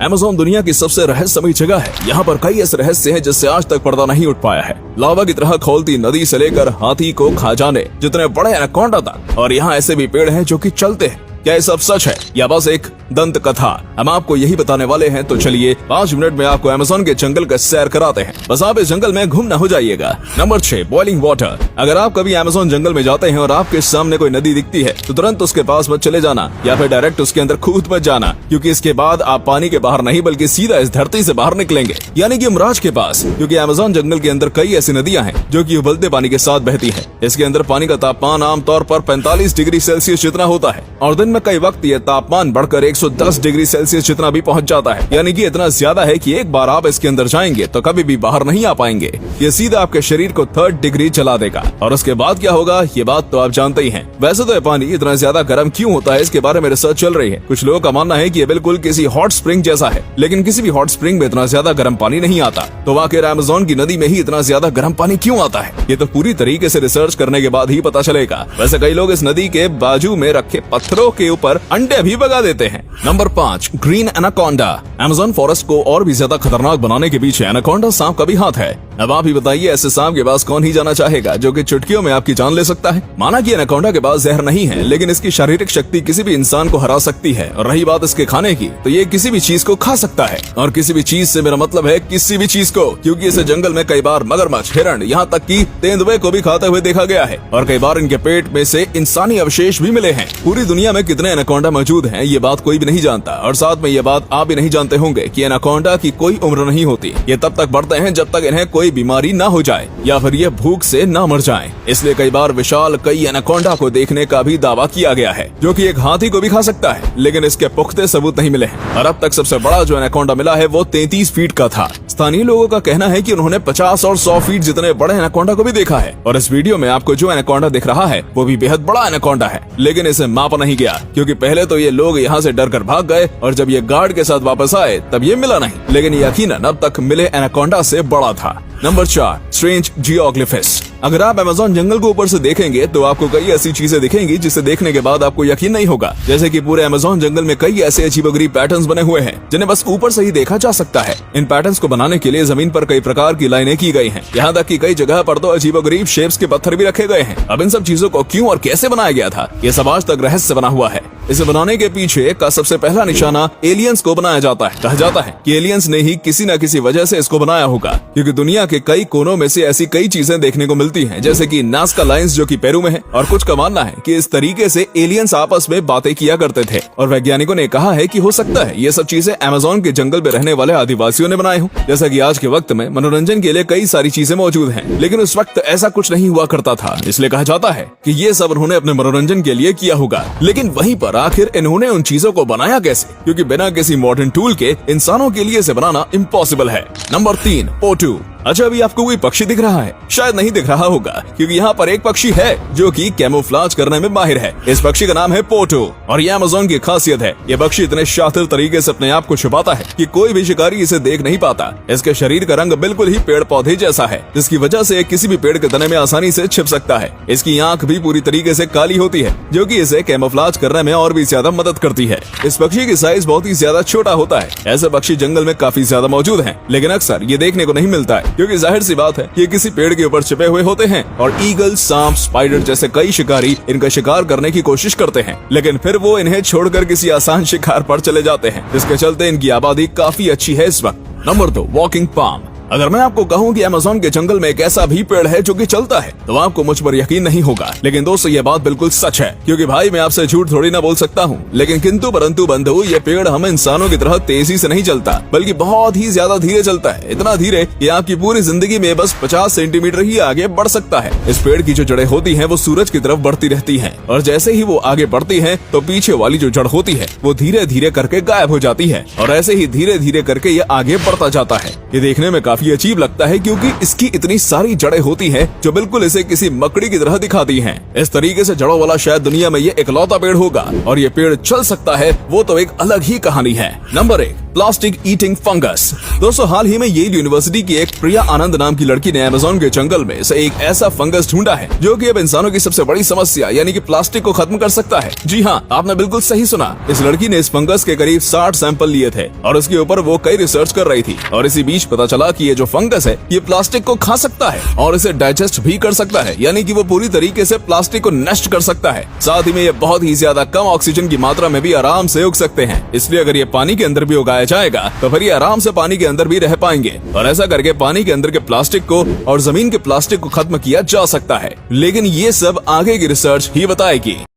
Amazon दुनिया की सबसे रहस्यमयी जगह है। यहाँ पर कई ऐसे रहस्य हैं जिससे आज तक पर्दा नहीं उठ पाया है। लावा की तरह खोलती नदी से लेकर हाथी को खा जाने जितने बड़े एनाकोंडा तक, और यहाँ ऐसे भी पेड़ हैं जो कि चलते हैं। क्या ये सब सच है या बस एक दंत कथा? हम आपको यही बताने वाले हैं, तो चलिए 5 मिनट में आपको अमेज़न के जंगल का सैर कराते हैं। बस आप इस जंगल में घूम न हो जाइएगा। Number 6, boiling water. अगर आप कभी अमेज़न जंगल में जाते हैं और आपके सामने कोई नदी दिखती है तो तुरंत उसके पास मत चले जाना या फिर डायरेक्ट उसके अंदर कूद मत जाना, क्योंकि इसके बाद आप पानी के बाहर नहीं बल्कि सीधा इस धरती से बाहर निकलेंगे, यानी कि यमराज के पास। क्योंकि अमेज़न जंगल के अंदर कई ऐसी नदियां हैं जो कि उबलते पानी के साथ बहती है। इसके अंदर पानी का तापमान आमतौर पर 45 डिग्री सेल्सियस जितना होता है और दिन में कई वक्त ये तापमान बढ़कर 110 डिग्री सेल्सियस जितना भी पहुंच जाता है, यानी कि इतना ज्यादा है कि एक बार आप इसके अंदर जाएंगे तो कभी भी बाहर नहीं आ पाएंगे। ये सीधा आपके शरीर को 3rd डिग्री जला देगा। और उसके बाद क्या होगा ये बात तो आप जानते ही हैं। वैसे तो ये पानी इतना ज्यादा गर्म क्यों होता है, इसके बारे में रिसर्च चल रही है। कुछ लोगों का मानना है कि ये बिल्कुल किसी हॉट स्प्रिंग जैसा है, लेकिन किसी भी हॉट स्प्रिंग में इतना ज्यादा गर्म पानी नहीं आता। तो आखिर अमेज़न की नदी में ही इतना ज्यादा गर्म पानी क्यों आता है, ये तो पूरी तरीके से रिसर्च करने के बाद ही पता चलेगा। वैसे कई लोग इस नदी के बाजू में रखे पत्थरों के ऊपर अंडे भी बगा देते हैं। Number 5, green anaconda. Amazon forest को और भी ज्यादा खतरनाक बनाने के पीछे एनाकोंडा सांप का भी हाथ है। अब आप ही बताइए, ऐसे सांप के पास कौन ही जाना चाहेगा जो कि चुटकियों में आपकी जान ले सकता है। माना कि एनाकोंडा के पास जहर नहीं है, लेकिन इसकी शारीरिक शक्ति किसी भी इंसान को हरा सकती है। और रही बात इसके खाने की, तो ये किसी भी चीज को खा सकता है। और किसी भी चीज से मेरा मतलब है किसी भी चीज को, क्योंकि इसे जंगल में कई बार मगरमच्छ, हिरण, यहाँ तक कि तेंदुए को भी खाते हुए देखा गया है। और कई बार इनके पेट में से इंसानी अवशेष भी मिले हैं। पूरी दुनिया में कितने एनाकोंडा मौजूद हैं ये बात कोई भी नहीं जानता। और साथ में ये बात आप भी नहीं जानते होंगे कि एनाकोंडा की कोई उम्र नहीं होती। ये तब तक बढ़ते हैं जब तक इन्हें कोई बीमारी ना हो जाए या फिर ये भूख से ना मर जाएं। इसलिए कई बार विशाल कई एनाकोंडा को देखने का भी दावा किया गया है, जो कि एक हाथी को भी खा सकता है, लेकिन इसके पुख्ते सबूत नहीं मिले हैं। और अब तक सबसे बड़ा जो एनाकोंडा मिला है वो 33 फीट का था। स्थानीय लोगों का कहना है कि उन्होंने 50 और 100 फीट जितने बड़े एनाकोंडा को भी देखा है। और इस वीडियो में आपको जो एनाकोंडा दिख रहा है वो भी बेहद बड़ा एनाकोंडा है, लेकिन इसे मापा नहीं गया, क्योंकि पहले तो ये लोग यहाँ से डर कर भाग गए और जब ये गार्ड के साथ वापस आए तब ये मिला नहीं, लेकिन यकीनन अब तक मिले एनाकोंडा से बड़ा था। Number 4, strange geoglyphs. अगर आप अमेज़न जंगल को ऊपर से देखेंगे तो आपको कई ऐसी चीजें दिखेंगी जिसे देखने के बाद आपको यकीन नहीं होगा। जैसे कि पूरे अमेज़न जंगल में कई ऐसे अजीबोगरीब पैटर्न्स बने हुए हैं जिन्हें बस ऊपर से ही देखा जा सकता है। इन पैटर्न्स को बनाने के लिए जमीन पर कई प्रकार की लाइनें की गई हैं। यहाँ तक कि कई जगह पर तो अजीबोगरीब शेप्स के पत्थर भी रखे गए हैं। अब इन सब चीजों को क्यों और कैसे बनाया गया था, ये सब आज तक रहस्य बना हुआ है। इसे बनाने के पीछे का सबसे पहला निशाना एलियंस को बनाया जाता है। कहा जाता है कि एलियंस ने ही किसी न किसी वजह से इसको बनाया होगा, क्योंकि दुनिया के कई कोनों में से ऐसी कई चीजें देखने को मिलती हैं, जैसे कि नाज़का लाइन्स जो कि पेरू में है। और कुछ का मानना है कि इस तरीके से एलियंस आपस में बातें किया करते थे। और वैज्ञानिकों ने कहा है कि हो सकता है ये सब चीजें अमेज़न के जंगल में रहने वाले आदिवासियों ने बनाए हों। जैसा कि आज के वक्त में मनोरंजन के लिए कई सारी चीजें मौजूद हैं, लेकिन उस वक्त ऐसा कुछ नहीं हुआ करता था, इसलिए कहा जाता है कि ये सब उन्होंने अपने मनोरंजन के लिए किया होगा। लेकिन वहीं पर आखिर इन्होंने उन चीजों को बनाया कैसे, क्योंकि बिना किसी मॉडर्न टूल के इंसानों के लिए इसे बनाना इम्पॉसिबल है। नंबर 3, पोटू। अच्छा, अभी आपको कोई पक्षी दिख रहा है? शायद नहीं दिख रहा होगा, क्योंकि यहाँ पर एक पक्षी है जो कि कैमोफ्लेज करने में माहिर है। इस पक्षी का नाम है पोटो और ये अमेज़न की खासियत है। ये पक्षी इतने शातिर तरीके से अपने आप को छुपाता है कि कोई भी शिकारी इसे देख नहीं पाता। इसके शरीर का रंग बिल्कुल ही पेड़ पौधे जैसा है, जिसकी वजह से किसी भी पेड़ के तने में आसानी से छिप सकता है। इसकी आंख भी पूरी तरीके से काली होती है, जो कि इसे कैमोफ्लेज करने में और भी ज्यादा मदद करती है। इस पक्षी की साइज बहुत ही ज्यादा छोटा होता है। ऐसे पक्षी जंगल में काफी ज्यादा मौजूद हैं, लेकिन अक्सर ये देखने को नहीं मिलता है, क्योंकि जाहिर सी बात है ये किसी पेड़ के ऊपर छिपे हुए होते हैं। और ईगल, सांप, स्पाइडर जैसे कई शिकारी इनका शिकार करने की कोशिश करते हैं, लेकिन फिर वो इन्हें छोड़कर किसी आसान शिकार पर चले जाते हैं, जिसके चलते इनकी आबादी काफी अच्छी है इस वक्त। Number 2, walking palm. अगर मैं आपको कहूँ कि अमेज़न के जंगल में एक ऐसा भी पेड़ है जो कि चलता है, तो आपको मुझ पर यकीन नहीं होगा। लेकिन दोस्तों, ये बात बिल्कुल सच है, क्योंकि भाई मैं आपसे झूठ थोड़ी ना बोल सकता हूँ। लेकिन किंतु परंतु बंधु, ये पेड़ हम इंसानों की तरह तेजी से नहीं चलता, बल्कि बहुत ही ज्यादा धीरे चलता है। इतना धीरे कि आपकी पूरी जिंदगी में बस 50 सेंटीमीटर ही आगे बढ़ सकता है। इस पेड़ की जो जड़ें होती हैं वो सूरज की तरफ बढ़ती रहती हैं, और जैसे ही वो आगे बढ़ती हैं तो पीछे वाली जो जड़ होती है वो धीरे धीरे करके गायब हो जाती है, और ऐसे ही धीरे धीरे करके ये आगे बढ़ता जाता है। ये देखने में काफी अजीब लगता है क्योंकि इसकी इतनी सारी जड़ें होती हैं जो बिल्कुल इसे किसी मकड़ी की तरह दिखाती हैं। इस तरीके से जड़ों वाला शायद दुनिया में ये इकलौता पेड़ होगा और ये पेड़ चल सकता है वो तो एक अलग ही कहानी है। Number 1, plastic eating fungus. दोस्तों, हाल ही में येल यूनिवर्सिटी की एक प्रिया आनंद नाम की लड़की ने अमेज़न के जंगल में से एक ऐसा फंगस ढूंढा है जो कि अब इंसानों की सबसे बड़ी समस्या यानी कि प्लास्टिक को खत्म कर सकता है। जी हाँ, आपने बिल्कुल सही सुना। इस लड़की ने इस फंगस के करीब 60 सैंपल लिए थे और उसके ऊपर वो कई रिसर्च कर रही थी और इसी बीच पता चला कि ये जो फंगस है ये प्लास्टिक को खा सकता है और इसे डाइजेस्ट भी कर सकता है, यानी कि वो पूरी तरीके से प्लास्टिक को नष्ट कर सकता है। साथ ही में ये बहुत ही ज्यादा कम ऑक्सीजन की मात्रा में भी आराम से उग सकते हैं, इसलिए अगर ये पानी के अंदर भी उगाया जाएगा तो फिर ये आराम से पानी के अंदर भी रह पाएंगे और ऐसा करके पानी के अंदर के प्लास्टिक को और जमीन के प्लास्टिक को खत्म किया जा सकता है। लेकिन ये सब आगे की रिसर्च ही बताएगी।